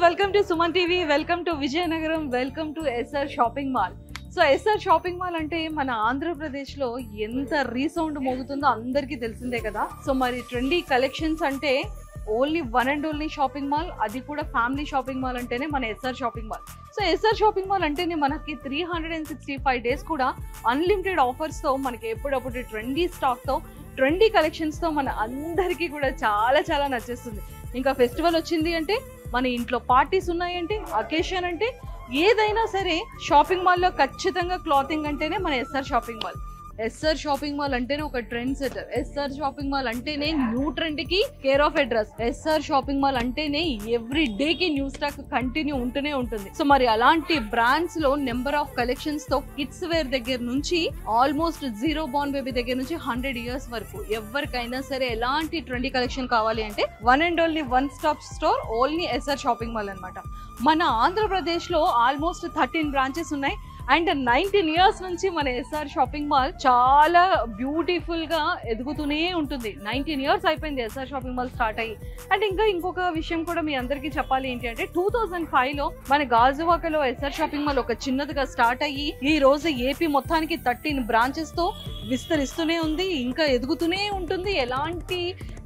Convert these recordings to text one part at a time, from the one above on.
Welcome to Suman TV, welcome to Vijayanagaram, welcome to SR Shopping Mall. So SR shopping mall అంటే మన ఆంధ్రప్రదేశ్లో ఎంత resound మోగుతుందో అందరికీ తెలిసిందే కదా. సో మరి ట్రెండీ కలెక్షన్స్ అంటే only one and only shopping mall, అది కూడా ఫ్యామిలీ షాపింగ్ మాల్ అంటేనే మన SR shopping mall. So SR shopping mall అంటేనే మనకి 365 days కూడా అన్లిమిటెడ్ ఆఫర్స్తో, మనకి ఎప్పుడప్పుడు ట్రెండీ స్టాక్తో, ట్రెండీ కలెక్షన్స్తో మన అందరికీ కూడా చాలా చాలా నచ్చేస్తుంది. ఇంకా ఫెస్టివల్ వచ్చింది అంటే, మన ఇంట్లో పార్టీస్ ఉన్నాయంటే, అకేషన్ అంటే, ఏదైనా సరే షాపింగ్ మాల్లో ఖచ్చితంగా క్లాతింగ్ అంటేనే మన SR shopping mall. SR shopping mall అంటేనే ఒక trend setter. SR shopping mall అంటేనే న్యూ ట్రెండ్ కి care of address. SR shopping mall అంటేనే ఎవ్రీ డే కి న్యూ స్టాక్ కంటిన్యూ ఉంటూనే ఉంటుంది. సో మరి అలాంటి బ్రాండ్స్ లో నెంబర్ ఆఫ్ కలెక్షన్స్ తో కిడ్స్ వేర్ దగ్గర నుంచి ఆల్మోస్ట్ 0 born బేబీ దగ్గర నుంచి 100 years వరకు ఎవరికైనా సరే ఎలాంటి ట్రెండీ కలెక్షన్ కావాలి అంటే one and only one stop store only SR shopping mall అనమాట. మన ఆంధ్రప్రదేశ్ లో ఆల్మోస్ట్ 13 branches ఉన్నాయి. అండ్ 19 years నుంచి మన ఎస్ఆర్ షాపింగ్ మాల్ చాలా బ్యూటిఫుల్ గా ఎదుగుతూనే ఉంటుంది. 19 years అయిపోయింది ఎస్ఆర్ షాపింగ్ మాల్ స్టార్ట్ అయ్యి. అండ్ ఇంకా ఇంకొక విషయం కూడా మీ అందరికీ చెప్పాలి ఏంటి అంటే, 2005లో మన గాజువాకలో ఎస్ఆర్ షాపింగ్ మాల్ ఒక చిన్నదిగా స్టార్ట్ అయ్యి ఈ రోజు ఏపీ మొత్తానికి 13 branches తో విస్తరిస్తూనే ఉంది, ఇంకా ఎదుగుతూనే ఉంటుంది. ఎలాంటి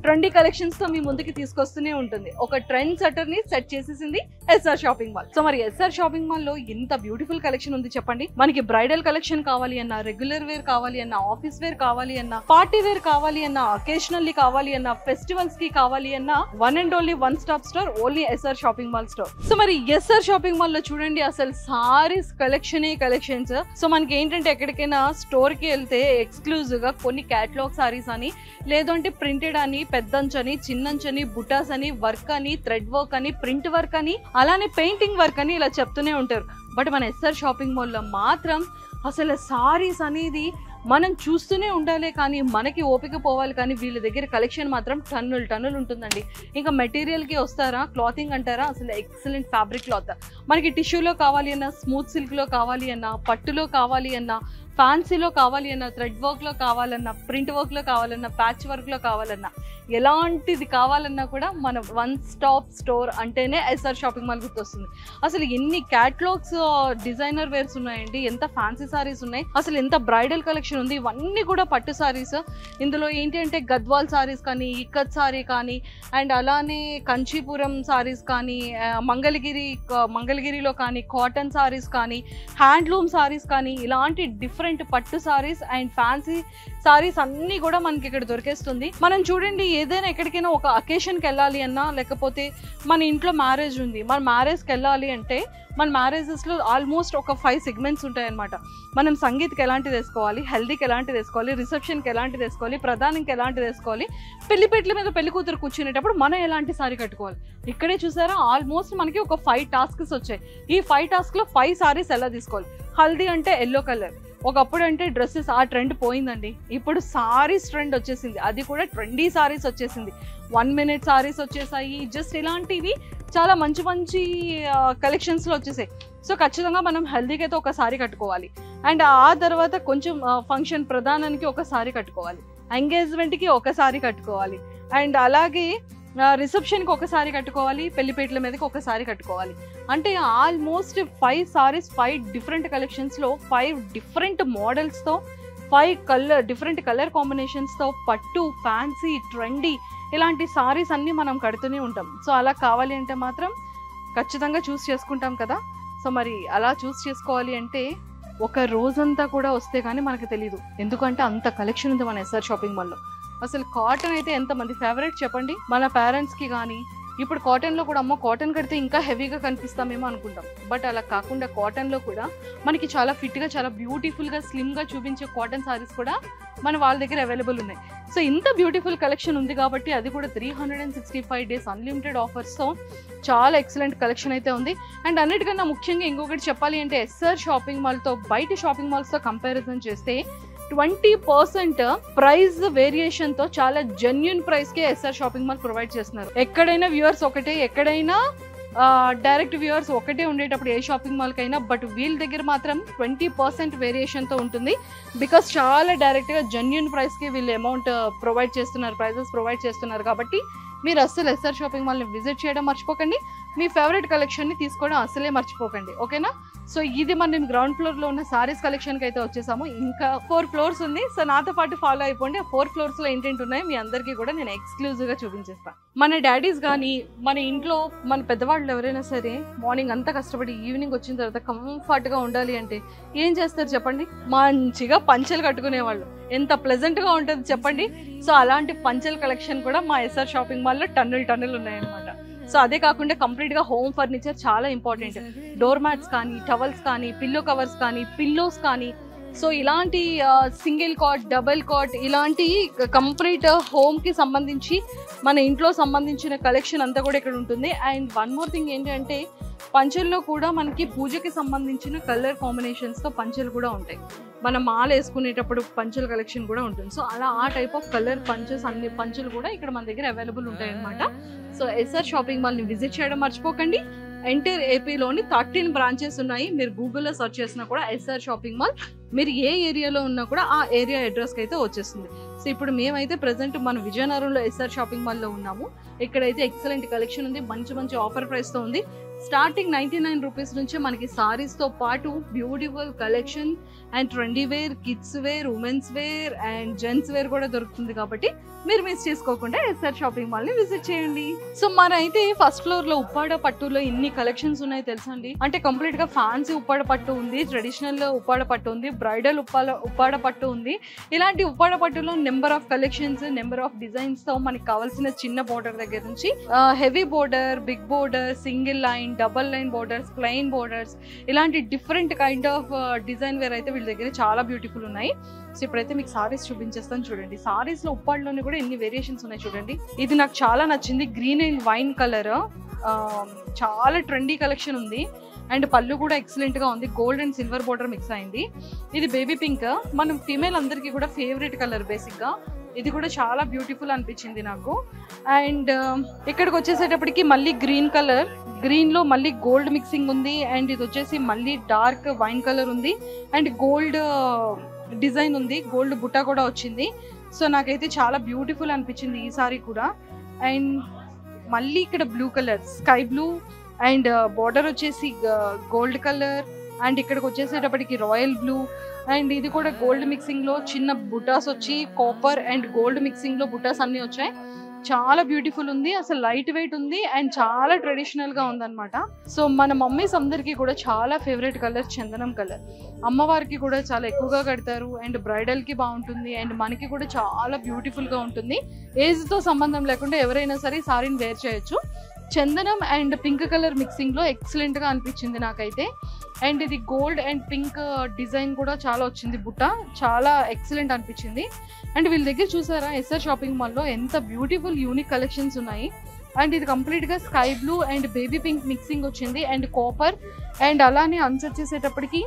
ట్రెండీ కలెక్షన్స్ తో మీ ముందుకి తీసుకొస్తూనే ఉంటుంది. ఒక ట్రెండ్ సెటర్ ని సెట్ చేసేసింది ఎస్ఆర్ షాపింగ్ మాల్. సో మరి ఎస్ఆర్ షాపింగ్ మాల్ లో ఇంత బ్యూటిఫుల్ కలెక్షన్ ఉంది చెప్పండి. మనకి బ్రైడల్ కలెక్షన్ కావాలి అన్నా, రెగ్యులర్ వేర్ కావాలి అన్నా, ఆఫీస్ వేర్ కావాలి అన్నా, పార్టీ వేర్ కావాలి అన్నా, అకేషనల్లీ కావాలి అన్నా, ఫెస్టివల్స్ కి కావాలి అన్నా, one and only one stop store only SR shopping mall store. So మరి ఎస్ఆర్ షాపింగ్ మాల్ లో చూడండి, అసలు సారీస్ కలెక్షన్స్. సో మనకి ఏంటంటే ఎక్కడికైనా స్టోర్ కి వెళ్తే ఎక్స్క్లూజివ్ గా కొన్ని క్యాటలాగ్ సారీస్ అని, లేదంటే ప్రింటెడ్ అని, పెద్దంచని, చిన్నంచని, బుటాస్ అని, వర్క్ అని, థ్రెడ్ వర్క్ అని, ప్రింట్ వర్క్ అని, అలానే పెయింటింగ్ వర్క్ అని ఇలా చెప్తూనే ఉంటారు. బట్ మన ఎస్ఆర్ షాపింగ్ మాల్లో మాత్రం అసలు సారీస్ అనేది మనం చూస్తూనే ఉండాలి, కానీ మనకి ఓపిక పోవాలి. కానీ వీళ్ళ దగ్గర కలెక్షన్ మాత్రం టన్నులు ఉంటుందండి. ఇంకా మెటీరియల్కి వస్తారా, క్లాతింగ్ అంటారా, అసలు ఎక్సలెంట్ ఫ్యాబ్రిక్ క్లాత్. మనకి టిష్యూలో కావాలి అన్నా, స్మూత్ సిల్క్లో కావాలి అన్నా, పట్టులో కావాలి అన్నా, ఫ్యాన్సీలో కావాలి అన్నా, థ్రెడ్ వర్క్లో కావాలన్నా, ప్రింట్ వర్క్లో కావాలన్నా, ప్యాచ్ వర్క్లో కావాలన్నా, ఎలాంటిది కావాలన్నా కూడా మన వన్ స్టాప్ స్టోర్ అంటేనే ఎస్ఆర్ షాపింగ్ మాల్ గుర్తొస్తుంది. అసలు ఎన్ని క్యాటలాగ్స్ డిజైనర్ వేర్స్ ఉన్నాయండి, ఎంత ఫ్యాన్సీ సారీస్ ఉన్నాయి, అసలు ఎంత బ్రైడల్ కలెక్షన్ ఉంది. ఇవన్నీ కూడా పట్టు సారీస్. ఇందులో ఏంటి అంటే గద్వాల్ సారీస్ కానీ, ఇక్కత్ సారీ కానీ, అండ్ అలానే కంచీపురం సారీస్ కానీ, మంగళగిరిలో కానీ కాటన్ సారీస్ కానీ, హ్యాండ్లూమ్ సారీస్ కానీ, ఇలాంటి డిఫరెంట్ పట్టు సారీస్ అండ్ ఫ్యాన్సీ సారీస్ అన్నీ కూడా మనకి ఇక్కడ దొరికేస్తుంది. మనం చూడండి, ఏదైనా ఎక్కడికైనా ఒక అకేషన్కి వెళ్ళాలి అన్నా, లేకపోతే మన ఇంట్లో మ్యారేజ్ ఉంది, మన మ్యారేజ్కి వెళ్ళాలి అంటే మన మ్యారేజెస్లో ఆల్మోస్ట్ ఒక 5 segments ఉంటాయన్నమాట. మనం సంగీత్కి ఎలాంటిది వేసుకోవాలి, హెల్దీకి ఎలాంటిది వేసుకోవాలి, రిసెప్షన్కి ఎలాంటిది వేసుకోవాలి, ప్రధానంకి ఎలాంటిది వేసుకోవాలి, పెళ్లిపేట్ల మీద పెళ్లి కూతురు కూర్చునేటప్పుడు మనం ఎలాంటి సారీ కట్టుకోవాలి. ఇక్కడే చూసారా, ఆల్మోస్ట్ మనకి ఒక 5 tasks వచ్చాయి. ఈ 5 tasks 5 sarees ఎలా తీసుకోవాలి. హల్దీ అంటే ఎల్లో కలర్. ఒకప్పుడు అంటే డ్రెస్సెస్ ఆ ట్రెండ్ పోయిందండి. ఇప్పుడు సారీస్ ట్రెండ్ వచ్చేసింది, అది కూడా ట్రెండీ సారీస్ వచ్చేసింది. 1 minute సారీస్ వచ్చేసాయి. జస్ట్ ఇలాంటివి చాలా మంచి కలెక్షన్స్లో వచ్చేసాయి. సో ఖచ్చితంగా మనం హెల్దీకి అయితే ఒక సారీ కట్టుకోవాలి. అండ్ ఆ తర్వాత కొంచెం ఫంక్షన్ ప్రధానానికి ఒక సారీ కట్టుకోవాలి, ఎంగేజ్మెంట్కి ఒక సారీ కట్టుకోవాలి, అండ్ అలాగే రిసెప్షన్కి ఒకసారి కట్టుకోవాలి, పెళ్లిపేటల మీదకి ఒకసారి కట్టుకోవాలి. అంటే ఆల్మోస్ట్ 5 sarees 5 different కలెక్షన్స్లో 5 different మోడల్స్తో 5 different కలర్ కాంబినేషన్స్తో పట్టు, ఫ్యాన్సీ, ట్రెండీ ఇలాంటి సారీస్ అన్నీ మనం కడుతూనే ఉంటాం. సో అలా కావాలి అంటే మాత్రం ఖచ్చితంగా చూస్ చేసుకుంటాం కదా. సో మరి అలా చూస్ చేసుకోవాలి అంటే ఒక రోజంతా కూడా వస్తే కానీ మనకు తెలియదు, ఎందుకంటే అంత కలెక్షన్ ఉంది మన ఎస్ఆర్ షాపింగ్ మాల్లో. అసలు కాటన్ అయితే ఎంతమంది ఫేవరెట్ చెప్పండి మన పేరెంట్స్కి కానీ. ఇప్పుడు కాటన్లో కూడా అమ్మ కాటన్ కడితే ఇంకా హెవీగా కనిపిస్తామేమో అనుకుంటాం, బట్ అలా కాకుండా కాటన్లో కూడా మనకి చాలా ఫిట్గా చాలా బ్యూటిఫుల్గా స్లిమ్గా చూపించే కాటన్ సారీస్ కూడా మన వాళ్ళ దగ్గర అవైలబుల్ ఉన్నాయి. సో ఇంత బ్యూటిఫుల్ కలెక్షన్ ఉంది కాబట్టి అది కూడా 365 days అన్లిమిటెడ్ ఆఫర్స్తో చాలా ఎక్సలెంట్ కలెక్షన్ అయితే ఉంది. అండ్ అన్నిటికన్నా ముఖ్యంగా ఇంకొకటి చెప్పాలి అంటే ఎస్ఆర్ షాపింగ్ మాల్తో బయట షాపింగ్ మాల్స్తో కంపారిజన్ చేస్తే 20% ప్రైస్ వేరియేషన్ తో చాలా జెన్యూన్ ప్రైస్ కే ఎస్ఆర్ షాపింగ్ మాల్ ప్రొవైడ్ చేస్తున్నారు. ఎక్కడైనా వ్యూవర్స్ ఒకటే, ఎక్కడైనా డైరెక్ట్ వ్యూవర్స్ ఒకటే ఉండేటప్పుడు ఏ షాపింగ్ మాల్ కైనా, బట్ వీళ్ళ దగ్గర మాత్రం 20% వేరియేషన్ తో ఉంటుంది. బికాస్ చాలా డైరెక్ట్ గా జెన్యూన్ ప్రైస్ కి వీళ్ళు అమౌంట్ ప్రొవైడ్ చేస్తున్నారు, ప్రైజెస్ ప్రొవైడ్ చేస్తున్నారు. కాబట్టి మీరు అస్సలు ఎస్ఆర్ షాపింగ్ మాల్ని విజిట్ చేయడం మర్చిపోకండి, మీ ఫేవరెట్ కలెక్షన్ని తీసుకోవడం అసలే మర్చిపోకండి, ఓకేనా? సో ఇది మనం గ్రౌండ్ ఫ్లోర్లో ఉన్న సారీస్ కలెక్షన్కి అయితే వచ్చేసాము. ఇంకా 4 floors ఉంది. సో నాతో పాటు ఫాలో అయిపోండి. 4 floors ఏంటంటే ఉన్నాయి మీ అందరికీ కూడా నేను ఎక్స్క్లూజివ్గా చూపించేస్తాను. మన డాడీస్ కానీ మన ఇంట్లో మన పెద్దవాళ్ళు ఎవరైనా సరే మార్నింగ్ అంతా కష్టపడి ఈవినింగ్ వచ్చిన తర్వాత కంఫర్ట్గా ఉండాలి అంటే ఏం చేస్తారు చెప్పండి? మంచిగా పంచెలు కట్టుకునేవాళ్ళు. ఎంత ప్లెజెంట్గా ఉంటుంది చెప్పండి. సో అలాంటి పంచెల కలెక్షన్ కూడా మా ఎస్ఆర్ షాపింగ్ మాల్లో టన్నులు ఉన్నాయన్నమాట. సో అదే కాకుండా కంప్లీట్గా హోమ్ ఫర్నిచర్ చాలా ఇంపార్టెంట్. డోర్ మ్యాట్స్ కానీ, టవల్స్ కానీ, పిల్లో కవర్స్ కానీ, పిల్లోస్ కానీ, సో ఇలాంటి సింగిల్ కాట్, డబుల్ కాట్, ఇలాంటి కంప్లీట్ హోమ్కి సంబంధించి మన ఇంట్లో సంబంధించిన కలెక్షన్ అంతా కూడా ఇక్కడ ఉంటుంది. అండ్ వన్ మోర్ థింగ్ ఏంటంటే పంచెల్లో కూడా మనకి పూజకి సంబంధించిన కలర్ కాంబినేషన్స్తో పంచెలు కూడా ఉంటాయి. మనం మాల వేసుకునేటప్పుడు పంచెల కలెక్షన్ కూడా ఉంటుంది. సో అలా ఆ టైప్ ఆఫ్ కలర్ పంచెస్ అన్ని పంచెలు కూడా ఇక్కడ మన దగ్గర అవైలబుల్ ఉంటాయి అన్నమాట. సో ఎస్ఆర్ షాపింగ్ మాల్ని విజిట్ చేయడం మర్చిపోకండి. ఎంటైర్ ఏపీలోని 13 బ్రాంచెస్ ఉన్నాయి. మీరు గూగుల్లో సెర్చ్ చేసినా కూడా ఎస్ఆర్ షాపింగ్ మాల్, మీరు ఏ ఏరియాలో ఉన్నా కూడా ఆ ఏరియా అడ్రస్కి అయితే వచ్చేస్తుంది. సో ఇప్పుడు మేమైతే ప్రజెంట్ మన విజయనగరంలో ఎస్ఆర్ షాపింగ్ మాల్లో ఉన్నాము. ఇక్కడైతే ఎక్సలెంట్ కలెక్షన్ ఉంది, మంచి ఆఫర్ ప్రైస్తో ఉంది. స్టార్టింగ్ 99 రూపీస్ నుంచే మనకి సారీస్తో పాటు beautiful collection and trendy wear, kids wear, women's wear and gents wear కూడా దొరుకుతుంది. కాబట్టి మీరు మిస్ చేసుకోకుండా ఎస్ఆర్ షాపింగ్ మాల్ని విజిట్ చేయండి. సో మనైతే ఫస్ట్ ఫ్లోర్లో ఉప్పాడ పట్టులో ఇన్ని కలెక్షన్స్ ఉన్నాయి తెలుసా అండి. అంటే కంప్లీట్గా ఫ్యాన్సీ ఉప్పాడ పట్టు ఉంది, ట్రెడిషనల్ ఉప్పాడ పట్టు ఉంది, బ్రైడల్ ఉప్పాడ పట్టు ఉంది. ఇలాంటి ఉప్పాడ పట్టులో number of collections, number of డిజైన్స్తో మనకి కావాల్సిన చిన్న బోర్డర్ దగ్గర నుంచి heavy border, big border, single line, double line borders, plain borders, ఇలాంటి different kind of design wear అయితే వీళ్ళ దగ్గర చాలా బ్యూటిఫుల్ ఉన్నాయి. సో ఇప్పుడైతే మీకు సారీస్ చూపించేస్తాను చూడండి. సారీస్లో ఉప్పాడలోనే కూడా ఎన్ని వేరియేషన్స్ ఉన్నాయి చూడండి. ఇది నాకు చాలా నచ్చింది, గ్రీన్ అండ్ వైన్ కలర్, చాలా ట్రెండీ కలెక్షన్ ఉంది. అండ్ పళ్ళు కూడా ఎక్సలెంట్గా ఉంది, gold and silver border mix అయింది. ఇది బేబీ పింక్, మనం ఫీమేల్ అందరికీ కూడా ఫేవరెట్ కలర్ బేసిక్గా. ఇది కూడా చాలా బ్యూటిఫుల్ అనిపించింది నాకు. అండ్ ఇక్కడికి వచ్చేసేటప్పటికి మళ్ళీ గ్రీన్ కలర్, గ్రీన్లో మళ్ళీ గోల్డ్ మిక్సింగ్ ఉంది. అండ్ ఇది వచ్చేసి మళ్ళీ డార్క్ వైన్ కలర్ ఉంది అండ్ గోల్డ్ డిజైన్ ఉంది, గోల్డ్ బుట్ట కూడా వచ్చింది. సో నాకైతే చాలా బ్యూటిఫుల్ అనిపించింది ఈ సారీ కూడా. అండ్ మళ్ళీ ఇక్కడ blue colour, sky blue and border వచ్చేసి గోల్డ్ కలర్. అండ్ ఇక్కడికి వచ్చేసేటప్పటికి రాయల్ బ్లూ అండ్ ఇది కూడా గోల్డ్ మిక్సింగ్లో చిన్న బుటాస్ వచ్చి కాపర్ అండ్ గోల్డ్ మిక్సింగ్లో బుటాస్ అన్నీ వచ్చాయి. చాలా బ్యూటిఫుల్ ఉంది, అసలు లైట్ వెయిట్ ఉంది అండ్ చాలా ట్రెడిషనల్గా ఉందన్నమాట. సో మన మమ్మీస్ అందరికీ కూడా చాలా ఫేవరెట్ కలర్ చందనం కలర్. అమ్మవారికి కూడా చాలా ఎక్కువగా కడతారు అండ్ బ్రైడల్కి బాగుంటుంది అండ్ మనకి కూడా చాలా బ్యూటిఫుల్గా ఉంటుంది. ఏజ్తో సంబంధం లేకుండా ఎవరైనా సరే సారీని వేర్ చేయొచ్చు. చందనం అండ్ పింక్ కలర్ మిక్సింగ్లో ఎక్సలెంట్గా అనిపించింది నాకైతే. అండ్ ఇది గోల్డ్ అండ్ పింక్ డిజైన్ కూడా చాలా వచ్చింది, బుట్ట చాలా ఎక్సలెంట్ అనిపించింది. అండ్ వీళ్ళ దగ్గర చూసారా ఎస్ఆర్ షాపింగ్ మాల్లో ఎంత బ్యూటిఫుల్ యూనిక్ కలెక్షన్స్ ఉన్నాయి. అండ్ ఇది కంప్లీట్గా sky blue and baby pink mixing వచ్చింది అండ్ కాపర్ అండ్ అలానే అన్స్ వచ్చేసేటప్పటికి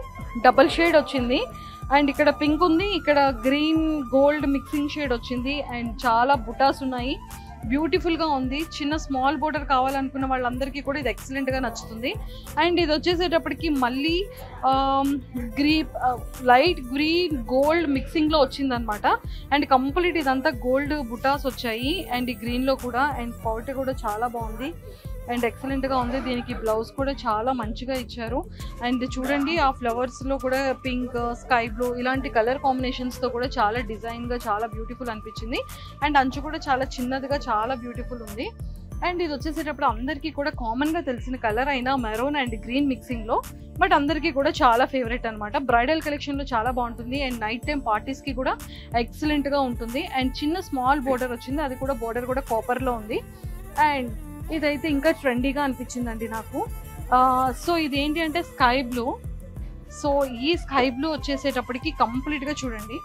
డబల్ షేడ్ వచ్చింది. అండ్ ఇక్కడ పింక్ ఉంది, ఇక్కడ గ్రీన్ గోల్డ్ మిక్సింగ్ షేడ్ వచ్చింది అండ్ చాలా బుటాస్ ఉన్నాయి. బ్యూటిఫుల్గా ఉంది. చిన్న స్మాల్ బోర్డర్ కావాలనుకున్న వాళ్ళందరికీ కూడా ఇది ఎక్సలెంట్గా నచ్చుతుంది. అండ్ ఇది వచ్చేసేటప్పటికి మళ్ళీ లైట్ గ్రీన్ గోల్డ్ మిక్సింగ్లో వచ్చిందనమాట. అండ్ కంప్లీట్ ఇదంతా గోల్డ్ బుటాస్ వచ్చాయి అండ్ ఈ గ్రీన్లో కూడా. అండ్ క్వాలిటీ కూడా చాలా బాగుంది అండ్ ఎక్సలెంట్గా ఉంది. దీనికి బ్లౌజ్ కూడా చాలా మంచిగా ఇచ్చారు. అండ్ చూడండి ఆ ఫ్లవర్స్లో కూడా పింక్, స్కై బ్లూ ఇలాంటి కలర్ కాంబినేషన్స్తో కూడా చాలా డిజైన్గా చాలా బ్యూటిఫుల్ అనిపించింది. అండ్ అంచు కూడా చాలా చిన్నదిగా చాలా బ్యూటిఫుల్ ఉంది. అండ్ ఇది వచ్చేసేటప్పుడు అందరికీ కూడా కామన్గా తెలిసిన కలర్ అయినా మెరూన్ అండ్ గ్రీన్ మిక్సింగ్లో, బట్ అందరికీ కూడా చాలా ఫేవరెట్ అనమాట. బ్రైడల్ కలెక్షన్లో చాలా బాగుంటుంది అండ్ నైట్ టైం పార్టీస్కి కూడా ఎక్సలెంట్గా ఉంటుంది. అండ్ చిన్న స్మాల్ బోర్డర్ వచ్చింది, అది కూడా బోర్డర్ కూడా కాపర్లో ఉంది. అండ్ ఇదైతే ఇంకా ట్రెండీగా అనిపించిందండి నాకు. సో ఇది ఏంటి అంటే స్కై బ్లూ. సో ఈ స్కై బ్లూ వచ్చేసేటప్పటికి కంప్లీట్గా చూడండి.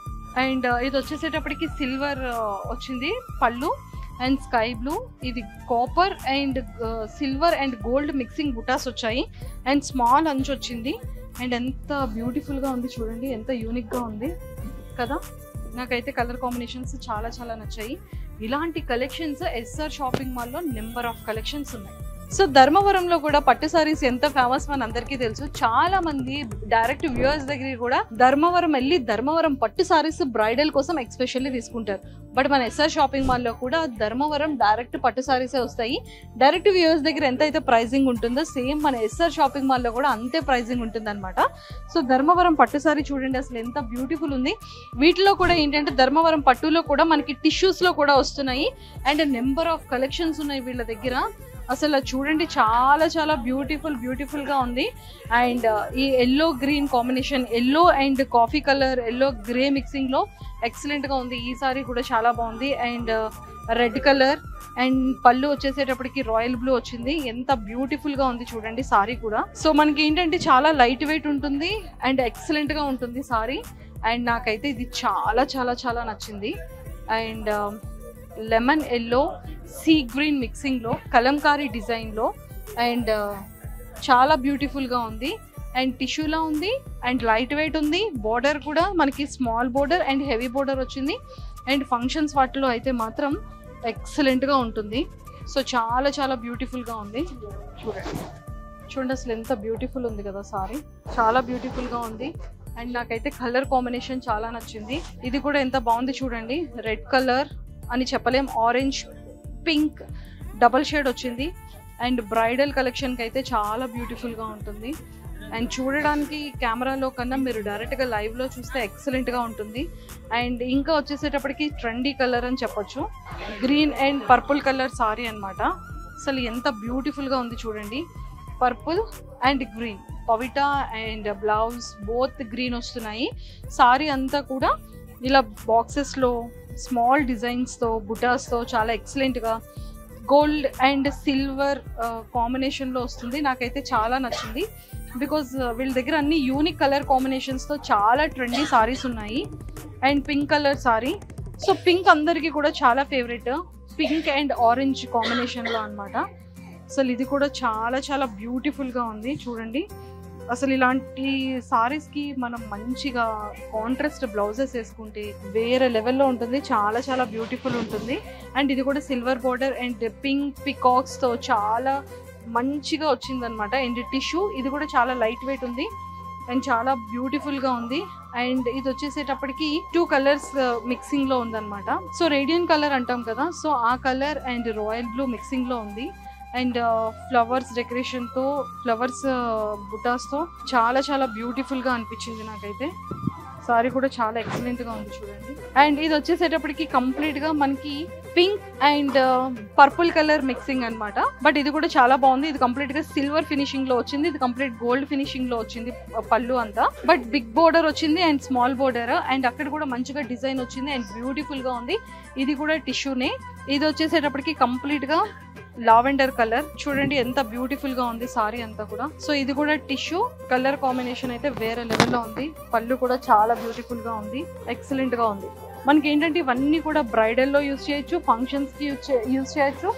అండ్ ఇది వచ్చేసేటప్పటికి సిల్వర్ వచ్చింది పళ్ళు అండ్ స్కై బ్లూ, ఇది copper and silver and gold mixing బుటాస్ వచ్చాయి అండ్ స్మాల్ అంచు వచ్చింది. అండ్ ఎంత బ్యూటిఫుల్గా ఉంది చూడండి, ఎంత యూనిక్గా ఉంది కదా. నాకైతే కలర్ కాంబినేషన్స్ చాలా చాలా నచ్చాయి. ఇలాంటి కలెక్షన్స్ ఎస్ఆర్ షాపింగ్ మాల్లో నెంబర్ ఆఫ్ కలెక్షన్స్ ఉన్నాయి. సో ధర్మవరంలో కూడా పట్టు సారీస్ ఎంత ఫేమస్ అని అందరికీ తెలుసు. చాలా మంది డైరెక్ట్ వ్యూవర్స్ దగ్గర కూడా ధర్మవరం వెళ్ళి ధర్మవరం పట్టు సారీస్ బ్రైడల్ కోసం ఎక్స్పెషల్లీ తీసుకుంటారు. బట్ మన ఎస్ఆర్ షాపింగ్ మాల్లో కూడా ధర్మవరం డైరెక్ట్ పట్టు సారీసే వస్తాయి. డైరెక్ట్ వ్యూవర్స్ దగ్గర ఎంత అయితే ప్రైజింగ్ ఉంటుందో సేమ్ మన ఎస్ఆర్ షాపింగ్ మాల్లో కూడా అంతే ప్రైజింగ్ ఉంటుంది అనమాట. సో ధర్మవరం పట్టు సారీ చూడండి అసలు ఎంత బ్యూటిఫుల్ ఉంది. వీటిలో కూడా ఏంటంటే ధర్మవరం పట్టులో కూడా మనకి టిష్యూస్లో కూడా వస్తున్నాయి అండ్ నెంబర్ ఆఫ్ కలెక్షన్స్ ఉన్నాయి వీళ్ళ దగ్గర. అసలు చూడండి చాలా చాలా బ్యూటిఫుల్గా ఉంది. అండ్ ఈ yellow green combination, yellow and coffee colour, yellow grey మిక్సింగ్లో ఎక్సలెంట్గా ఉంది. ఈ సారీ కూడా చాలా బాగుంది. అండ్ రెడ్ కలర్ అండ్ పళ్ళు వచ్చేసేటప్పటికి రాయల్ బ్లూ వచ్చింది. ఎంత బ్యూటిఫుల్గా ఉంది చూడండి సారీ కూడా. సో మనకి ఏంటంటే చాలా లైట్ వెయిట్ ఉంటుంది అండ్ ఎక్సలెంట్గా ఉంటుంది సారీ. అండ్ నాకైతే ఇది చాలా చాలా చాలా నచ్చింది. And lemon yellow sea green మిక్సింగ్లో కలంకారీ డిజైన్లో అండ్ చాలా బ్యూటిఫుల్గా ఉంది. అండ్ టిష్యూలా ఉంది అండ్ లైట్ వెయిట్ ఉంది. బోర్డర్ కూడా మనకి small border and heavy border వచ్చింది. అండ్ ఫంక్షన్స్ వాటిలో అయితే మాత్రం ఎక్సలెంట్గా ఉంటుంది. సో చాలా చాలా బ్యూటిఫుల్గా ఉంది. చూడండి అసలు ఎంత బ్యూటిఫుల్ ఉంది కదా సారీ, చాలా బ్యూటిఫుల్గా ఉంది. అండ్ నాకైతే కలర్ కాంబినేషన్ చాలా నచ్చింది. ఇది కూడా ఎంత బాగుంది చూడండి, రెడ్ కలర్ అని చెప్పలేం, ఆరెంజ్ పింక్ డబల్ షేడ్ వచ్చింది. అండ్ బ్రైడల్ కలెక్షన్కి అయితే చాలా బ్యూటిఫుల్గా ఉంటుంది. అండ్ చూడడానికి కెమెరాలో కన్నా మీరు డైరెక్ట్గా లైవ్లో చూస్తే ఎక్సలెంట్గా ఉంటుంది. అండ్ ఇంకా వచ్చేసేటప్పటికి ట్రెండీ కలర్ అని చెప్పొచ్చు, green and purple colour sari అనమాట. అసలు ఎంత బ్యూటిఫుల్గా ఉంది చూడండి, పర్పుల్ అండ్ గ్రీన్, పవిటా అండ్ బ్లౌజ్ బోత్ గ్రీన్ వస్తున్నాయి. సారీ అంతా కూడా ఇలా బాక్సెస్లో స్మాల్ డిజైన్స్తో బుటాస్తో చాలా ఎక్సలెంట్గా గోల్డ్ అండ్ సిల్వర్ కాంబినేషన్లో వస్తుంది. నాకైతే చాలా నచ్చింది బికాజ్ వీళ్ళ దగ్గర అన్ని యూనిక్ కలర్ కాంబినేషన్స్తో చాలా ట్రెండీ సారీస్ ఉన్నాయి. And pink colour sorry, so pink అందరికీ కూడా చాలా ఫేవరెట్, పింక్ అండ్ ఆరెంజ్ కాంబినేషన్లో అనమాట. అసలు ఇది కూడా చాలా చాలా బ్యూటిఫుల్గా ఉంది చూడండి. అసలు ఇలాంటి సారీస్కి మనం మంచిగా కాంట్రాస్ట్ బ్లౌజెస్ వేసుకుంటే వేరే లెవెల్లో ఉంటుంది, చాలా చాలా బ్యూటిఫుల్ ఉంటుంది. అండ్ ఇది కూడా సిల్వర్ బార్డర్ అండ్ పింక్ పికాక్స్తో చాలా మంచిగా వచ్చిందనమాట. అండ్ టిష్యూ ఇది కూడా చాలా లైట్ వెయిట్ ఉంది అండ్ చాలా బ్యూటిఫుల్గా ఉంది. అండ్ ఇది వచ్చేసేటప్పటికి 2 కలర్స్ మిక్సింగ్లో ఉందన్నమాట. సో రేడియన్ కలర్ అంటాం కదా, సో ఆ కలర్ అండ్ రాయల్ బ్లూ మిక్సింగ్లో ఉంది. అండ్ ఫ్లవర్స్ డెకరేషన్తో ఫ్లవర్స్ బుటాస్తో చాలా చాలా బ్యూటిఫుల్గా అనిపించింది నాకైతే. సారీ కూడా చాలా ఎక్సలెంట్గా ఉంది చూడండి. అండ్ ఇది వచ్చేసేటప్పటికి కంప్లీట్గా మనకి pink and purple colour mixing అనమాట. బట్ ఇది కూడా చాలా బాగుంది. ఇది కంప్లీట్గా సిల్వర్ ఫినిషింగ్లో వచ్చింది, ఇది కంప్లీట్ గోల్డ్ ఫినిషింగ్లో వచ్చింది పళ్ళు అంతా. బట్ బిగ్ బోర్డర్ వచ్చింది అండ్ స్మాల్ బోర్డర్ అండ్ అక్కడ కూడా మంచిగా డిజైన్ వచ్చింది అండ్ బ్యూటిఫుల్గా ఉంది. ఇది కూడా టిష్యూనే. ఇది వచ్చేసేటప్పటికి కంప్లీట్గా లావెండర్ కలర్ చూడండి ఎంత బ్యూటిఫుల్ గా ఉంది సారీ అంతా కూడా. సో ఇది కూడా టిష్యూ కలర్ కాంబినేషన్ అయితే వేరే లెవెల్లో ఉంది. పళ్ళు కూడా చాలా బ్యూటిఫుల్ గా ఉంది, ఎక్సలెంట్ గా ఉంది. మనకి ఏంటంటే ఇవన్నీ కూడా బ్రైడల్లో యూజ్ చేయొచ్చు, ఫంక్షన్స్ కి యూజ్ చేయొచ్చు,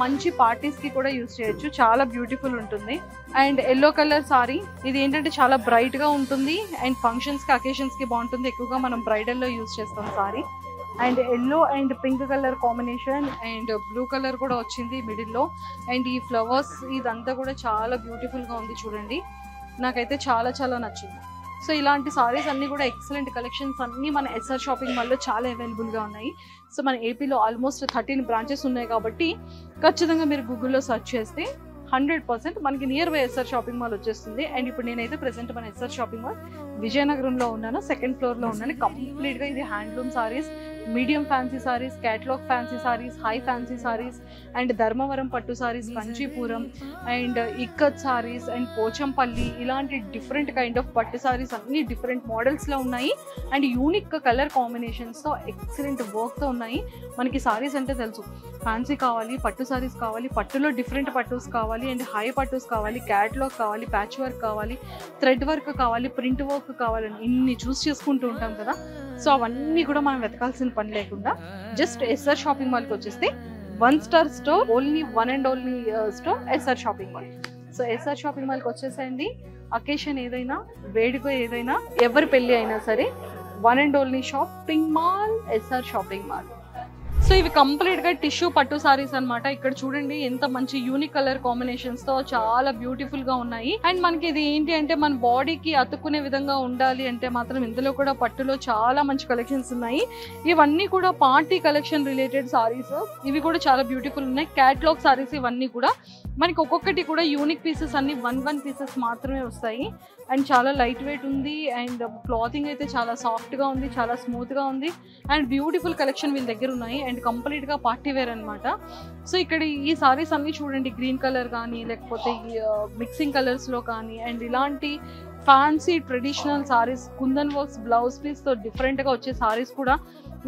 మంచి పార్టీస్ కి కూడా యూజ్ చేయొచ్చు, చాలా బ్యూటిఫుల్ ఉంటుంది. అండ్ ఎల్లో కలర్ సారీ, ఇది ఏంటంటే చాలా బ్రైట్ గా ఉంటుంది అండ్ ఫంక్షన్స్ కి అకేషన్స్ కి బాగుంటుంది. ఎక్కువగా మనం బ్రైడల్లో యూజ్ చేస్తాం sorry. And yellow and pink colour combination and blue colour కూడా వచ్చింది మిడిల్లో. అండ్ ఈ ఫ్లవర్స్ ఇదంతా కూడా చాలా బ్యూటిఫుల్గా ఉంది చూడండి, నాకైతే చాలా చాలా నచ్చింది. సో ఇలాంటి సారీస్ అన్నీ కూడా ఎక్సలెంట్ కలెక్షన్స్ అన్నీ మన ఎస్ఆర్ షాపింగ్ మాల్లో చాలా అవైలబుల్గా ఉన్నాయి. సో మన ఏపీలో ఆల్మోస్ట్ 13 బ్రాంచెస్ ఉన్నాయి కాబట్టి ఖచ్చితంగా మీరు గూగుల్లో సెర్చ్ చేస్తే 100% మనకి nearby SR shopping mall వచ్చేస్తుంది. అండ్ ఇప్పుడు నేనైతే ప్రెసెంట్ మన ఎస్ఆర్ షాపింగ్ మాల్ విజయనగరంలో ఉన్నాను, సెకండ్ ఫ్లోర్ లో ఉన్నాను. కంప్లీట్ గా ఇది handloom saris, medium fancy saris, catalogue fancy saris, high fancy saris and Dharmavaram పట్టు సారీస్, కంచీపురం అండ్ ఇక్కత్ సారీస్ అండ్ పోచంపల్లి, ఇలాంటి డిఫరెంట్ కైండ్ ఆఫ్ పట్టు సారీస్ అన్ని డిఫరెంట్ మోడల్స్ లో ఉన్నాయి. అండ్ యూనిక్ కలర్ కాంబినేషన్స్ తో ఎక్సలెంట్ వర్క్ తో ఉన్నాయి. మనకి సారీస్ అంటే తెలుసు, ఫ్యాన్సీ కావాలి, పట్టు సారీస్ కావాలి, పట్టులో డిఫరెంట్ పట్టుస్ కావాలి అండ్ హై పట్టుస్ కావాలి, క్యాటలాగ్ కావాలి, ప్యాచ్ వర్క్ కావాలి, థ్రెడ్ వర్క్ కావాలి, ప్రింట్ వర్క్ కావాలని ఇన్ని చూస్ చేసుకుంటూ ఉంటాం కదా. సో అవన్నీ కూడా మనం వెతకాల్సిన పని లేకుండా జస్ట్ ఎస్ఆర్ షాపింగ్ మాల్కి వచ్చేస్తే 1 star store, only 1 and only store SR shopping mall. So SR shopping మాల్కి వచ్చేసేయండి. అకేషన్ ఏదైనా, వేడుక ఏదైనా, ఎవరి పెళ్ళి అయినా సరే 1 and only shopping mall SR shopping mall. So ఇవి కంప్లీట్ గా టిష్యూ పట్టు సారీస్ అన్నమాట. ఇక్కడ చూడండి ఎంత మంచి యూనిక్ కలర్ కాంబినేషన్స్ తో చాలా బ్యూటిఫుల్ గా ఉన్నాయి. అండ్ మనకి ఇది ఏంటి అంటే మన బాడీకి అతుక్కునే విధంగా ఉండాలి అంటే మాత్రం ఇందులో కూడా పట్టులో చాలా మంచి కలెక్షన్స్ ఉన్నాయి. ఇవన్నీ కూడా పార్టీ కలెక్షన్ రిలేటెడ్ సారీస్, ఇవి కూడా చాలా బ్యూటిఫుల్ ఉన్నాయి. క్యాటలాగ్ సారీస్ ఇవన్నీ కూడా మనకి ఒక్కొక్కటి కూడా యూనిక్ పీసెస్ అన్ని 1 పీసెస్ మాత్రమే వస్తాయి. అండ్ చాలా లైట్ వెయిట్ ఉంది అండ్ క్లాతింగ్ అయితే చాలా సాఫ్ట్ గా ఉంది, చాలా స్మూత్ గా ఉంది అండ్ బ్యూటిఫుల్ కలెక్షన్ వీళ్ళ దగ్గర ఉన్నాయి. అండ్ కంప్లీట్ గా పార్టీ వేర్ అనమాట. సో ఇక్కడ ఈ సారీస్ అన్ని చూడండి, గ్రీన్ కలర్ కానీ లేకపోతే మిక్సింగ్ కలర్స్ లో కానీ అండ్ ఇలాంటి fancy traditional saris, kundan works blouse piece తో డిఫరెంట్ గా వచ్చే సారీస్ కూడా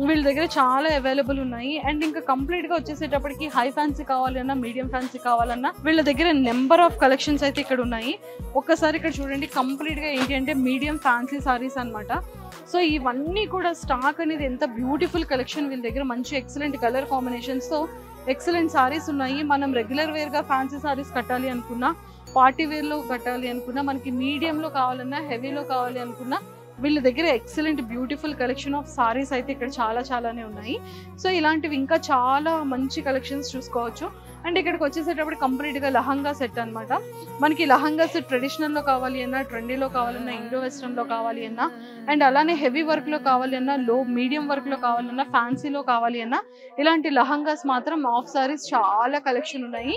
వీళ్ళ దగ్గర చాలా అవైలబుల్ ఉన్నాయి. అండ్ ఇంకా కంప్లీట్ గా వచ్చేసేటప్పటికి హై ఫ్యాన్సీ కావాలన్నా, మీడియం ఫ్యాన్సీ కావాలన్నా వీళ్ళ దగ్గర నెంబర్ ఆఫ్ కలెక్షన్స్ అయితే ఇక్కడ ఉన్నాయి. ఒక్కసారి ఇక్కడ చూడండి, కంప్లీట్ గా ఏంటి అంటే మీడియం ఫ్యాన్సీ సారీస్ అన్నమాట. సో ఇవన్నీ కూడా స్టాక్ అనేది ఎంత బ్యూటిఫుల్ కలెక్షన్, వీళ్ళ దగ్గర మంచి ఎక్సలెంట్ కలర్ కాంబినేషన్స్ తో ఎక్సలెంట్ సారీస్ ఉన్నాయి. మనం రెగ్యులర్ వేర్ గా ఫ్యాన్సీ సారీస్ కట్టాలి అనుకున్నా, పార్టీ వేర్ లో కట్టాలి అనుకున్నా, మనకి మీడియం లో కావాలన్నా, హెవీలో కావాలి అనుకున్నా వీళ్ళ దగ్గర excellent beautiful collection of saris అయితే ఇక్కడ చాలానే ఉన్నాయి. సో ఇలాంటివి ఇంకా చాలా మంచి కలెక్షన్స్ చూసుకోవచ్చు. అండ్ ఇక్కడికి వచ్చేసేటప్పుడు కంప్లీట్ గా లహంగా సెట్ అనమాట. మనకి లహంగా సెట్ ట్రెడిషనల్ లో కావాలి అన్నా, ట్రెండీలో కావాలన్నా, ఇండో వెస్ట్రన్ లో కావాలి అన్నా అండ్ అలానే హెవీ వర్క్ లో కావాలి అన్నా, మీడియం వర్క్ లో కావాలన్నా, ఫ్యాన్సీలో కావాలి అన్నా ఇలాంటి లహంగాస్ మాత్రం ఆఫ్ సారీస్ చాలా కలెక్షన్ ఉన్నాయి.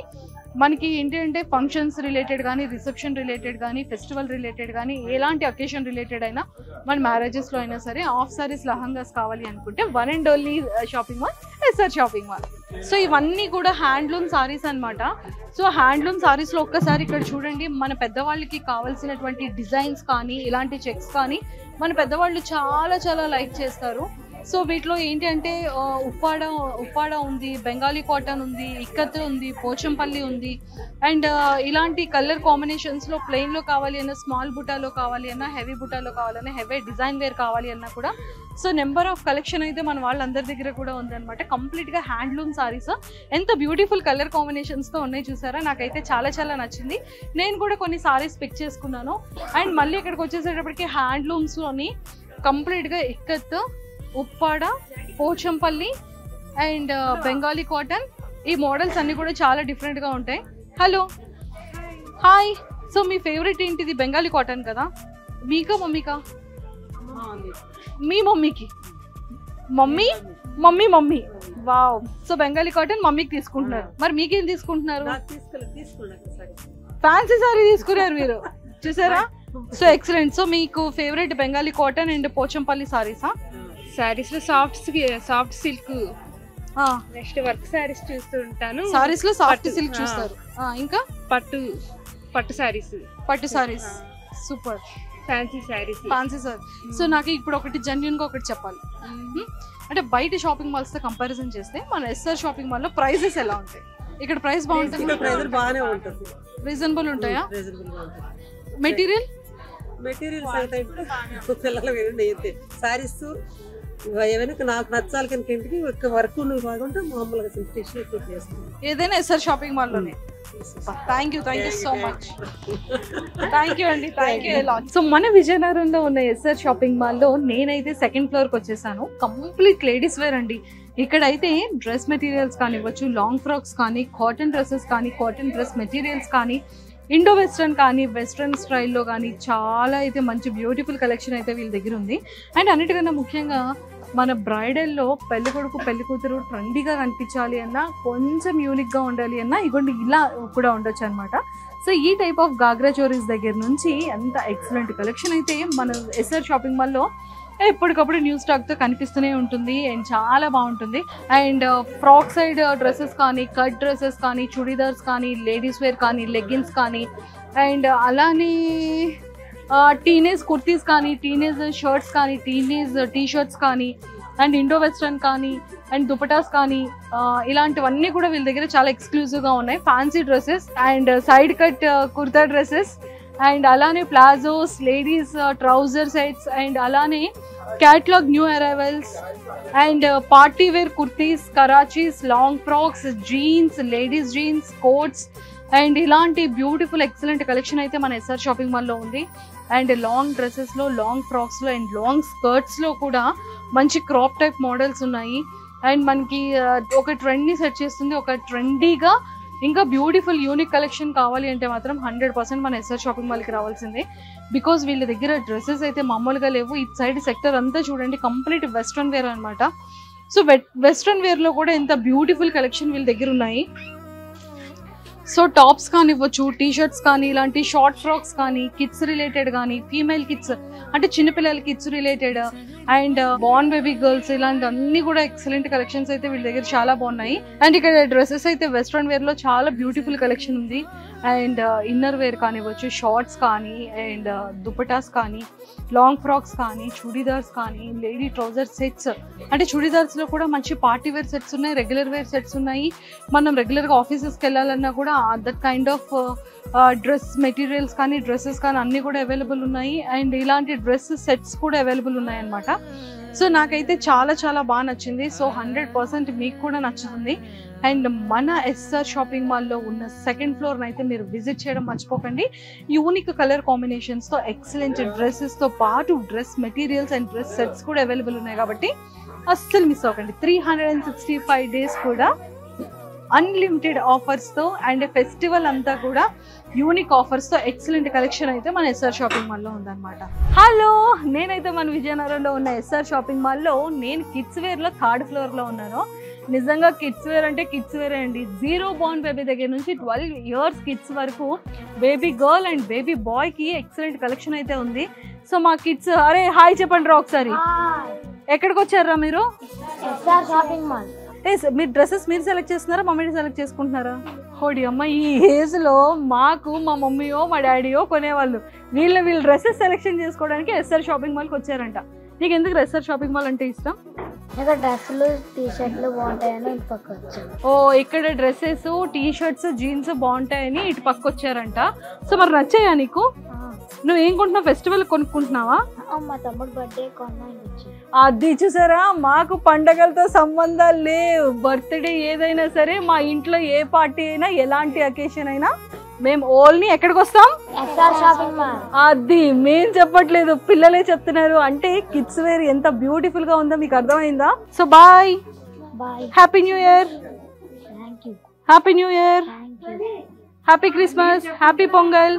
మనకి ఏంటి అంటే ఫంక్షన్స్ రిలేటెడ్ కానీ, రిసెప్షన్ రిలేటెడ్ కానీ, ఫెస్టివల్ రిలేటెడ్ కానీ, ఎలాంటి అకేషన్ రిలేటెడ్ అయినా, మన మ్యారేజెస్ లో అయినా సరే ఆఫ్ సారీస్ లహంగాస్ కావాలి అనుకుంటే 1 and only shopping mall SR shopping mall. So ఇవన్నీ కూడా హ్యాండ్లూమ్ సారీస్ అన్నమాట. సో హ్యాండ్లూమ్ సారీస్ లో ఒక్కసారి ఇక్కడ చూడండి, మన పెద్దవాళ్ళకి కావాల్సినటువంటి డిజైన్స్ కానీ, ఇలాంటి చెక్స్ కానీ మన పెద్దవాళ్ళు చాలా లైక్ చేస్తారు. సో వీటిలో ఏంటి అంటే ఉప్పాడ ఉంది, బెంగాలీ కాటన్ ఉంది, ఇక్కత్ ఉంది, పోచంపల్లి ఉంది అండ్ ఇలాంటి కలర్ కాంబినేషన్స్ లో ప్లెయిన్ లో కావాలి అన్నా, స్మాల్ బుటాలో కావాలి అన్నా, హెవీ బుటాలో కావాలన్నా, హెవీ డిజైన్ వేర్ కావాలి అన్నా కూడా సో నెంబర్ ఆఫ్ కలెక్షన్ అయితే మన వాళ్ళందరి దగ్గర కూడా ఉందన్నమాట. కంప్లీట్ గా హ్యాండ్లూమ్ సారీస్ ఎంత బ్యూటిఫుల్ కలర్ కాంబినేషన్స్ తో ఉన్నాయి చూసారా, నాకైతే చాలా నచ్చింది. నేను కూడా కొన్ని సారీస్ పిక్ చేసుకున్నాను. అండ్ మళ్ళీ ఇక్కడికి వచ్చేసేటప్పటికి హ్యాండ్లూమ్స్ లోని కంప్లీట్ గా ఇక్కత్, ఉప్పాడ, పోచంపల్లి అండ్ బెంగాలీ కాటన్, ఈ మోడల్స్ అన్ని కూడా చాలా డిఫరెంట్ గా ఉంటాయి. Hello, hi. సో మీ ఫేవరెట్ ఏంటిది? బెంగాలీ కాటన్ కదా. మీకా మమ్మీకా? మీ మమ్మీకి. Mummy wow. So Bengali cotton మమ్మీకి తీసుకుంటున్నారు. మరి మీకేం తీసుకుంటున్నారు? ఫ్యాన్సీ సారీ తీసుకున్నారు మీరు, చూసారా? So excellent. సో మీకు favourite Bengali cotton and Pochampally సారీసా? సారీస్ లో soft silk, next work saris చూస్తూ ఉంటాను. సారీస్ లో సాఫ్ట్ సిల్క్ చూస్తారు. ఇంకా పట్టు saris super. Fancy saris. So నాకు ఇప్పుడు ఒకటి జెన్యూన్ గా ఒకటి చెప్పాలి. అంటే బయట షాపింగ్ మాల్స్ తో కంపారిజన్ చేస్తే మన ఎస్ఆర్ షాపింగ్ మాల్ లో ప్రైజెస్ ఎలా ఉంటాయి? ఇక్కడ ప్రైస్ బాగుంటుంది, రీజనబుల్ ఉంటాయా? మెటీరియల్స్ అయితే పిల్లలు సారీస్ ఏమైనా నాకు నచ్చాలి కనుక ఇంటికి వర్క్ నువ్వు బాగుంటే మామూలుగా ఏదైనా ఎస్ఆర్ షాపింగ్ మాల్ లోనే. Thank you so much. Thank you అండి, థ్యాంక్ యూ లాట్. సో మన విజయనగరంలో ఉన్న ఎస్ఆర్ షాపింగ్ మాల్ లో నేనైతే సెకండ్ ఫ్లోర్ కి వచ్చేసాను. కంప్లీట్ లేడీస్ వేర్ అండి. ఇక్కడైతే డ్రెస్ మెటీరియల్స్ కానివ్వచ్చు, లాంగ్ ఫ్రాక్స్ కానీ, కాటన్ డ్రెస్సెస్ కానీ, కాటన్ డ్రెస్ మెటీరియల్స్ కానీ, ఇండో వెస్ట్రన్ కానీ, వెస్ట్రన్ స్టైల్లో కానీ చాలా అయితే మంచి బ్యూటిఫుల్ కలెక్షన్ అయితే వీళ్ళ దగ్గర ఉంది. అండ్ అన్నిటికన్నా ముఖ్యంగా మన బ్రైడల్లో పెళ్లి కొడుకు పెళ్లి కూతురు ట్రెండీగా కనిపించాలి అన్నా, కొంచెం యూనిక్గా ఉండాలి అన్నా ఇగోండి ఇలా కూడా ఉండొచ్చు అనమాట. సో ఈ టైప్ ఆఫ్ గాగ్రా చోరీస్ దగ్గర నుంచి ఎంత ఎక్సలెంట్ కలెక్షన్ అయితే మన ఎస్ఆర్ షాపింగ్ మాల్లో ఎప్పటికప్పుడు న్యూ స్టాక్తో కనిపిస్తూనే ఉంటుంది అండ్ చాలా బాగుంటుంది. అండ్ ఫ్రాక్ సైడ్ డ్రెస్సెస్ కానీ, కట్ డ్రెస్సెస్ కానీ, చుడీదార్స్ కానీ, లేడీస్ వేర్ కానీ, లెగ్గిన్స్ కానీ, అండ్ అలానే టీనేజ్ కుర్తీస్ కానీ, టీనేజ్ షర్ట్స్ కానీ, టీనేజ్ టీ షర్ట్స్ కానీ, అండ్ ఇండో వెస్ట్రన్ కానీ, అండ్ దుపటాస్ కానీ, ఇలాంటివన్నీ కూడా వీళ్ళ దగ్గర చాలా ఎక్స్క్లూజివ్గా ఉన్నాయి. Fancy dresses and side cut kurta dresses and అలానే palazzos, ladies trouser sets and అలానే catalogue new arrivals and party wear kurtis, Karachis, long frocks, jeans, ladies jeans, coats and ఇలాంటి బ్యూటిఫుల్ ఎక్సలెంట్ కలెక్షన్ అయితే మన ఎస్ఆర్ షాపింగ్ మాల్లో ఉంది. అండ్ లాంగ్ డ్రెస్సెస్లో, long ఫ్రాక్స్లో and long స్కర్ట్స్లో కూడా మంచి క్రాప్ టైప్ మోడల్స్ ఉన్నాయి. అండ్ మనకి ఒక ట్రెండ్ని సెట్ చేస్తుంది. ఒక ట్రెండీగా ఇంకా బ్యూటిఫుల్ యూనిక్ కలెక్షన్ కావాలి అంటే మాత్రం 100% మన ఎస్ఆర్ షాపింగ్ మాల్కి రావాల్సిందే. బికాజ్ వీళ్ళ దగ్గర డ్రెస్సెస్ అయితే మామూలుగా లేవు. ఇటు సైడ్ సెక్టర్ అంతా చూడండి, కంప్లీట్ వెస్ట్రన్ వేర్ అనమాట. సో వెస్ట్రన్ వేర్లో కూడా ఎంత బ్యూటిఫుల్ కలెక్షన్ వీళ్ళ దగ్గర ఉన్నాయి. సో టాప్స్ కానివ్వచ్చు, టీ షర్ట్స్ కానీ, ఇలాంటి షార్ట్ ఫ్రాక్స్ కానీ, కిడ్స్ రిలేటెడ్ కానీ, ఫీమేల్ కిడ్స్ అంటే చిన్నపిల్లల kids related and born baby girls, ఇలాంటి అన్ని కూడా ఎక్సలెంట్ కలెక్షన్స్ అయితే వీళ్ళ దగ్గర చాలా బాగున్నాయి. అండ్ ఇక్కడ డ్రెస్సెస్ అయితే వెస్ట్రన్ వేర్ లో చాలా బ్యూటిఫుల్ కలెక్షన్ ఉంది. అండ్ ఇన్నర్ వేర్ కానివ్వచ్చు, షార్ట్స్ కానీ, అండ్ దుపటాస్ కానీ, లాంగ్ ఫ్రాక్స్ కానీ, చుడీదార్స్ కానీ, లేడీ ట్రౌజర్ సెట్స్ అంటే చుడీదార్స్ లో కూడా మంచి పార్టీ వేర్ సెట్స్ ఉన్నాయి, రెగ్యులర్ వేర్ సెట్స్ ఉన్నాయి. మనం రెగ్యులర్గా ఆఫీసెస్కి వెళ్ళాలన్నా కూడా that kind of dress materials కానీ, డ్రెస్సెస్ కానీ అన్నీ కూడా అవైలబుల్ ఉన్నాయి. అండ్ ఇలాంటి డ్రెస్ సెట్స్ కూడా అవైలబుల్ ఉన్నాయి అన్నమాట. సో నాకైతే చాలా చాలా బాగా నచ్చింది. సో 100% మీకు కూడా నచ్చుతుంది. అండ్ మన ఎస్ఆర్ షాపింగ్ మాల్లో ఉన్న సెకండ్ ఫ్లోర్ని అయితే మీరు విజిట్ చేయడం మర్చిపోకండి. యూనిక్ కలర్ కాంబినేషన్స్తో ఎక్సలెంట్ డ్రెస్సెస్తో పాటు dress materials and dress sets కూడా అవైలబుల్ ఉన్నాయి కాబట్టి అస్సలు మిస్ అవ్వకండి. 365 days కూడా అన్లిమిటెడ్ ఆఫర్స్తో అండ్ ఫెస్టివల్ అంతా కూడా యూనిక్ ఆఫర్స్తో ఎక్సలెంట్ కలెక్షన్ అయితే మన ఎస్ఆర్ షాపింగ్ మాల్లో ఉందన్నమాట. హలో, నేనైతే మన విజయనగరంలో ఉన్న ఎస్ఆర్ షాపింగ్ మాల్లో నేను కిడ్స్ వేర్లో 3rd floorలో ఉన్నాను. నిజంగా కిడ్స్ వేర్ అంటే కిడ్స్ వేర్ అండి. 0 born బేబీ దగ్గర నుంచి 12 years కిడ్స్ వరకు బేబీ గర్ల్ అండ్ బేబీ బాయ్కి ఎక్సలెంట్ కలెక్షన్ అయితే ఉంది. సో మా కిడ్స్, అరే హాయ్ చెప్పండి రా ఒకసారి. ఎక్కడికి వచ్చారా మీరు? SR shopping mall. మీరు డ్రెస్సెస్ మీరు సెలెక్ట్ చేస్తున్నారా, మమ్మీని సెలెక్ట్ చేసుకుంటున్నారా? హోడి అమ్మ, ఈ ఏజ్లో మాకు మా మమ్మీయో మా డాడీయో కొనేవాళ్ళు. వీళ్ళు డ్రెస్సెస్ సెలెక్షన్ చేసుకోవడానికి ఎస్ఆర్ షాపింగ్ మాల్కి వచ్చారంట. నీకు ఎందుకు ఎస్ఆర్ షాపింగ్ మాల్ అంటే ఇష్టం? ఇక్కడ డ్రెస్సులు, టీ షర్ట్లు బాగుంటాయని ఇటు పక్క వచ్చాను. ఓ, ఇక్కడ డ్రెస్సెస్, టీ షర్ట్స్, జీన్స్ బాగుంటాయని ఇటు పక్క వచ్చారంట. సో మరి నచ్చాయా నీకు? నువ్వు ఏం కొంటున్నావు? ఫెస్టివల్ కొనుక్కుంటున్నావా? మా తమ్ముడు బర్త్డే కొన్నాను. అది చూసారా, మాకు పండగలతో సంబంధాలు లేవు. బర్త్డే ఏదైనా సరే, మా ఇంట్లో ఏ పార్టీ అయినా, ఎలాంటి అకేషన్ అయినా మేము ఓన్లీ ఎక్కడికి వస్తాం? SR shopping mall. అది మేము చెప్పట్లేదు, పిల్లలే చెప్తున్నారు. అంటే కిడ్స్ వేర్ ఎంత బ్యూటిఫుల్ గా ఉందో మీకు అర్థమైందా? So bye bye, happy new year. Thank you. Happy new year, happy Christmas, happy Pongal,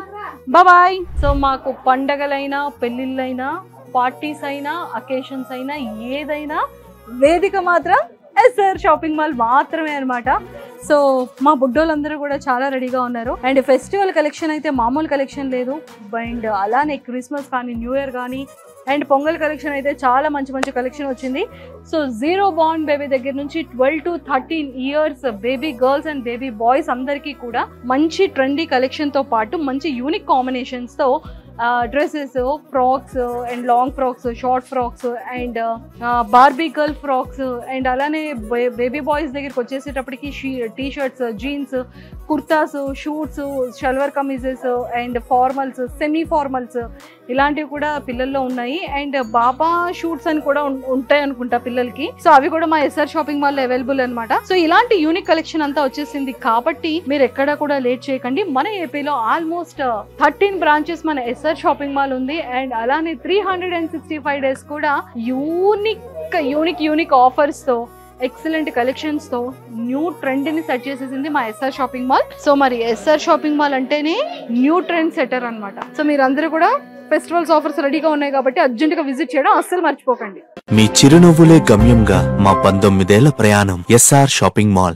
bye. సో మాకు పండగలైనా, పెళ్ళిళ్ళైనా, పార్టీస్ అయినా, అకేషన్స్ అయినా, ఏదైనా వేదిక మాత్రం ఎస్ఆర్ షాపింగ్ మాల్ మాత్రమే అనమాట. సో మా బుడ్డోళ్ళందరూ కూడా చాలా రెడీగా ఉన్నారు. అండ్ ఫెస్టివల్ కలెక్షన్ అయితే మామూలు కలెక్షన్ లేదు. అండ్ అలానే క్రిస్మస్ కానీ, న్యూ ఇయర్ కానీ అండ్ పొంగల్ కలెక్షన్ అయితే చాలా మంచి మంచి కలెక్షన్ వచ్చింది. సో 0 born బేబీ దగ్గర నుంచి 12 to 13 years baby girls and baby boys అందరికీ కూడా మంచి ట్రెండీ కలెక్షన్తో పాటు మంచి యూనిక్ కాంబినేషన్స్తో dresses, frocks and long frocks, short frocks and Barbie girl frocks and అలానే బేబీ బాయ్స్ దగ్గరికి వచ్చేసేటప్పటికి T shirts, jeans, kurtas, suits, salwar kameezes and formals, semi formals ఇలాంటివి కూడా పిల్లల్లో ఉన్నాయి. అండ్ బాబా షూట్స్ అని కూడా ఉంటాయి అనుకుంటా పిల్లలకి. సో అవి కూడా మా ఎస్ఆర్ షాపింగ్ మాల్ లో అవైలబుల్ అనమాట. సో ఇలాంటి యూనిక్ కలెక్షన్ అంతా వచ్చేసింది కాబట్టి మీరు ఎక్కడా కూడా లేట్ చేయకండి. మన ఏపీలో ఆల్మోస్ట్ 13 branches మన ఎస్ఆర్ షాపింగ్ మాల్ ఉంది. అండ్ అలానే 365 days కూడా యూనిక్ ఆఫర్స్ తో, ఎక్సలెంట్ కలెక్షన్స్ తో న్యూ ట్రెండ్ ని సెట్ చేసేసింది మా ఎస్ఆర్ షాపింగ్ మాల్. సో మరి ఎస్ఆర్ షాపింగ్ మాల్ అంటేనే న్యూ ట్రెండ్ సెటర్ అనమాట. సో మీరందరూ కూడా ఫెస్టివల్స్ ఆఫర్స్ రెడీగా ఉన్నాయి కాబట్టి అర్జెంట్ గా విజిట్ చేయడం అస్సలు మర్చిపోకండి. మీ చిరునవ్వులే గమ్యంగా మా 19 ఏళ్ల ప్రయాణం. SR shopping mall.